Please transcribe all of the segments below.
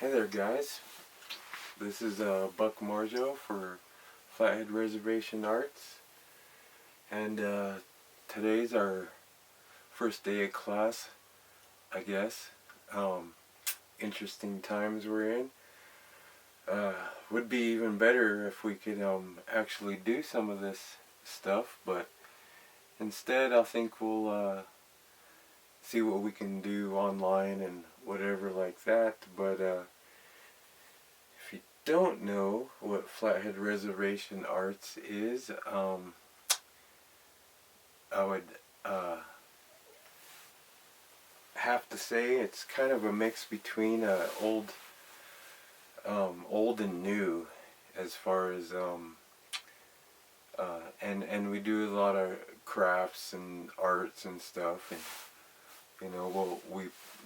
Hey there, guys. This is Buck Marjo for Flathead Reservation Arts, and today's our first day of class, I guess. Interesting times we're in. Would be even better if we could actually do some of this stuff, but instead I think we'll see what we can do online and whatever like that. But if you don't know what Flathead Reservation Arts is, I would have to say it's kind of a mix between old and new, as far as and we do a lot of crafts and arts and stuff, and we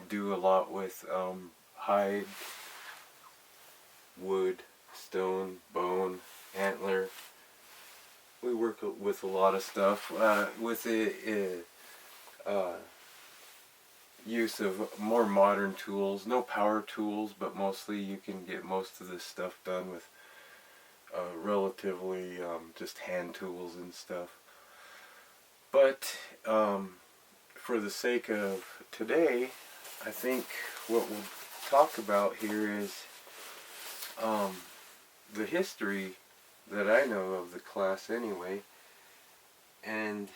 do a lot with hide, wood, stone, bone, antler. We work with a lot of stuff with the use of more modern tools. No power tools, but mostly you can get most of this stuff done with relatively just hand tools and stuff. But for the sake of today, I think what we'll talk about here is the history that I know of the class anyway, and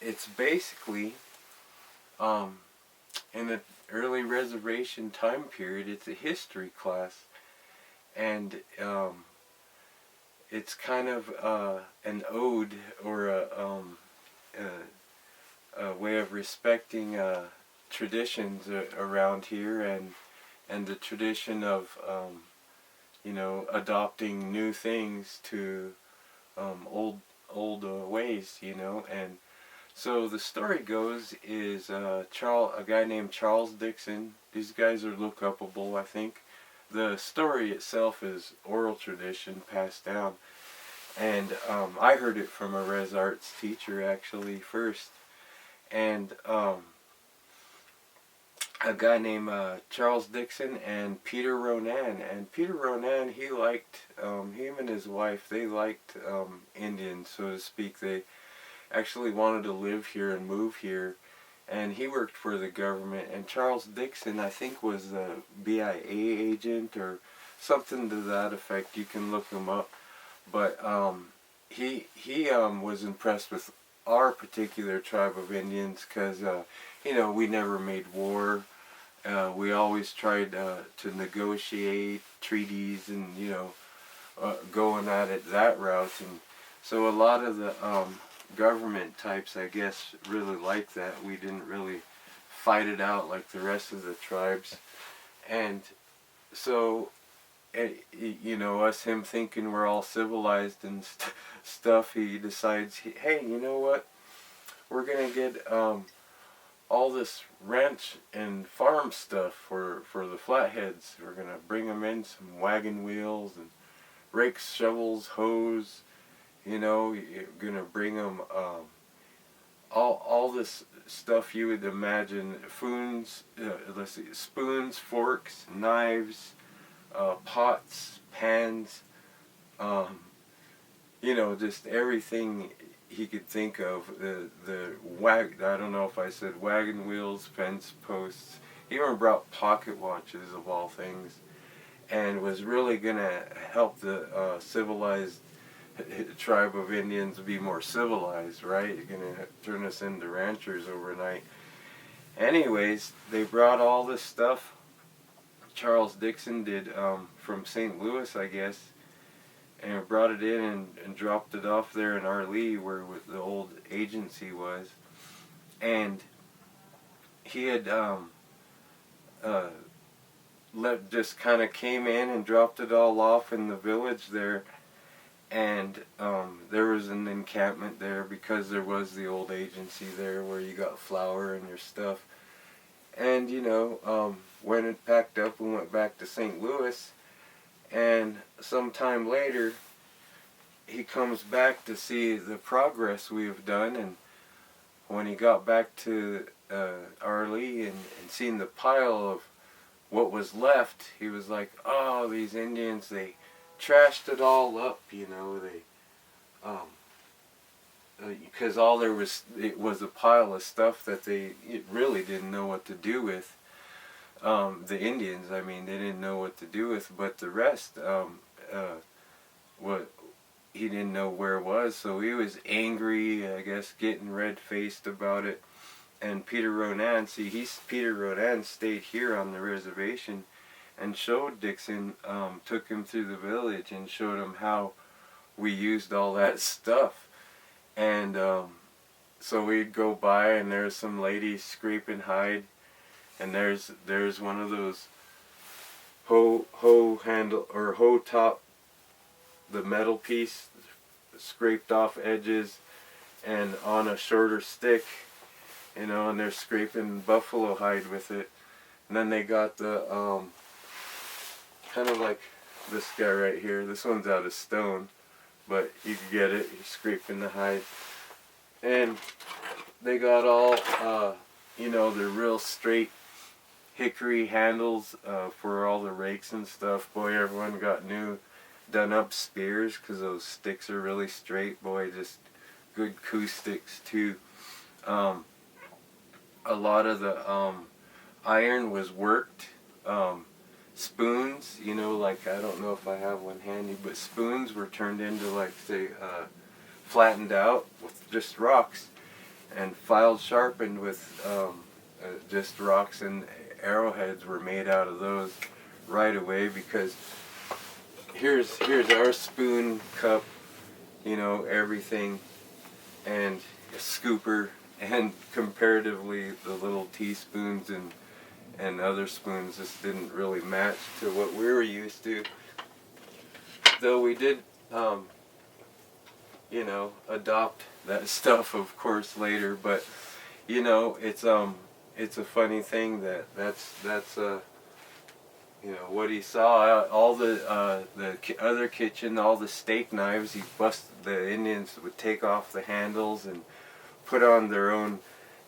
it's basically in the early reservation time period. It's a history class, and it's kind of an ode, or a way of respecting traditions around here, and the tradition of adopting new things to old ways, and so the story goes is a guy named Charles Dixon. These guys are look-upable, I think. The story itself is oral tradition passed down, and I heard it from a Rez Arts teacher actually first, and a guy named Charles Dixon and Peter Ronan. And Peter Ronan, he liked, him and his wife, they liked Indians, so to speak. They actually wanted to live here and move here, and he worked for the government. And Charles Dixon, I think, was a BIA agent or something to that effect. You can look him up. But he was impressed with our particular tribe of Indians because, we never made war. We always tried to negotiate treaties and, going at it that route. And so a lot of the government types, I guess, really liked that. We didn't really fight it out like the rest of the tribes. And so, him thinking we're all civilized and stuff, he decides, hey, you know what? We're going to get all this ranch and farm stuff for the Flatheads. We're going to bring them in, some wagon wheels and rakes, shovels, hoes. You're going to bring them all this stuff you would imagine. Spoons, forks, knives, pots, pans, just everything he could think of. I don't know if I said wagon wheels, fence posts. He even brought pocket watches, of all things, and was really going to help the civilized tribe of Indians be more civilized, right? You're going to turn us into ranchers overnight. Anyways, they brought all this stuff. Charles Dixon did from St. Louis, I guess, and brought it in and dropped it off there in Arlee, where the old agency was. And he had just kind of came in and dropped it all off in the village there. And there was an encampment there because there was the old agency there where you got flour and your stuff. And, when it packed up and went back to St. Louis, and sometime later, he comes back to see the progress we have done. And when he got back to Arlee and seen the pile of what was left, he was like, oh, these Indians, they trashed it all up, you know, because all there was, it was a pile of stuff that they really didn't know what to do with. The Indians, I mean, they didn't know what to do with, but the rest, what he didn't know where it was, so he was angry, I guess, getting red-faced about it. And Peter Ronan, Peter Ronan stayed here on the reservation and showed Dixon, took him through the village and showed him how we used all that stuff. And so we'd go by and there's some lady scraping hide, and there's one of those hoe handle or hoe top, the metal piece, scraped off edges and on a shorter stick, you know, and they're scraping buffalo hide with it. And then they got the kind of like this guy right here. This one's out of stone, but you can get it. You're scraping the hide, and they got all you know, they're real straight hickory handles for all the rakes and stuff. Boy, everyone got new done up spears because those sticks are really straight. Boy, just good acoustics too. A lot of the iron was worked. Spoons, you know, like, I don't know if I have one handy, but spoons were turned into, like, say, flattened out with just rocks, and filed sharpened with just rocks, and arrowheads were made out of those right away, because here's our spoon, cup, you know, everything, and a scooper, and comparatively the little teaspoons and other spoons just didn't really match to what we were used to. Though we did, you know, adopt that stuff, of course, later. But you know, it's a funny thing that's you know, what he saw. All the other kitchen, all the steak knives, the Indians would take off the handles and put on their own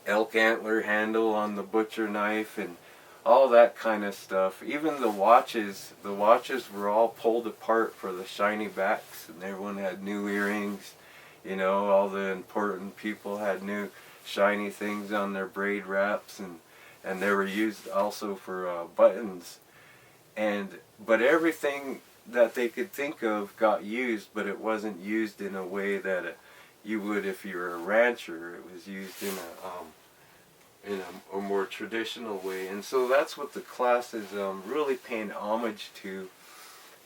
elk antler handle on the butcher knife, and all that kind of stuff. Even the watches were all pulled apart for the shiny backs, and everyone had new earrings. You know, all the important people had new shiny things on their braid wraps, and they were used also for buttons. But everything that they could think of got used, but it wasn't used in a way that you would if you were a rancher. It was used in a more traditional way. And so that's what the class is really paying homage to.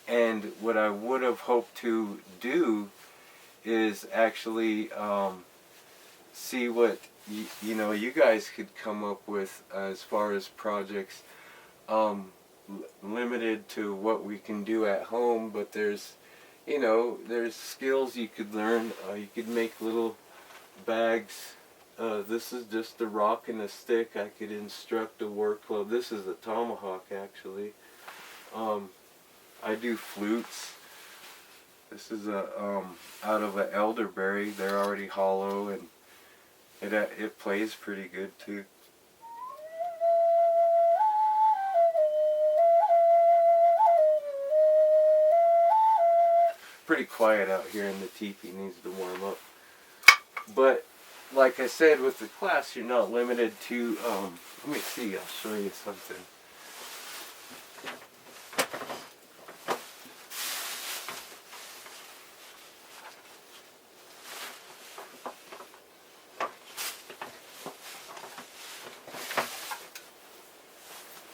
And what I would have hoped to do is actually see what you know, you guys could come up with as far as projects, limited to what we can do at home, but there's, you know, there's skills you could learn. You could make little bags. This is just a rock and a stick. I could instruct a war club. This is a tomahawk, actually. I do flutes. This is out of an elderberry. They're already hollow, and it plays pretty good too. Pretty quiet out here, and the teepee needs to warm up. But like I said, with the class, you're not limited to, let me see, I'll show you something.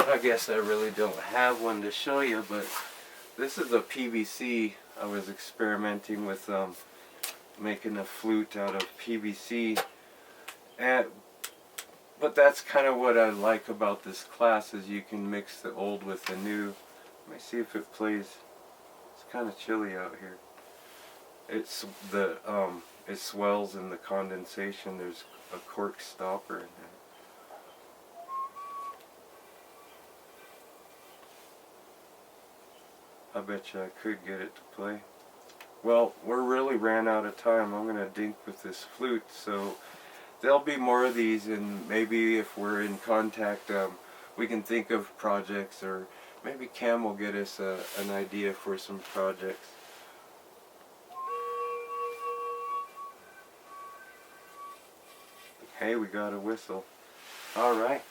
I guess I really don't have one to show you, but this is a PVC. I was experimenting with making a flute out of PVC, but that's kind of what I like about this class, is you can mix the old with the new. Let me see if it plays. It's kind of chilly out here. It swells in the condensation. There's a cork stopper in there. I bet you I could get it to play. Well, we're really ran out of time. I'm going to dink with this flute, so there'll be more of these, and maybe if we're in contact, we can think of projects, or maybe Cam will get us an idea for some projects. Hey, we got a whistle. All right.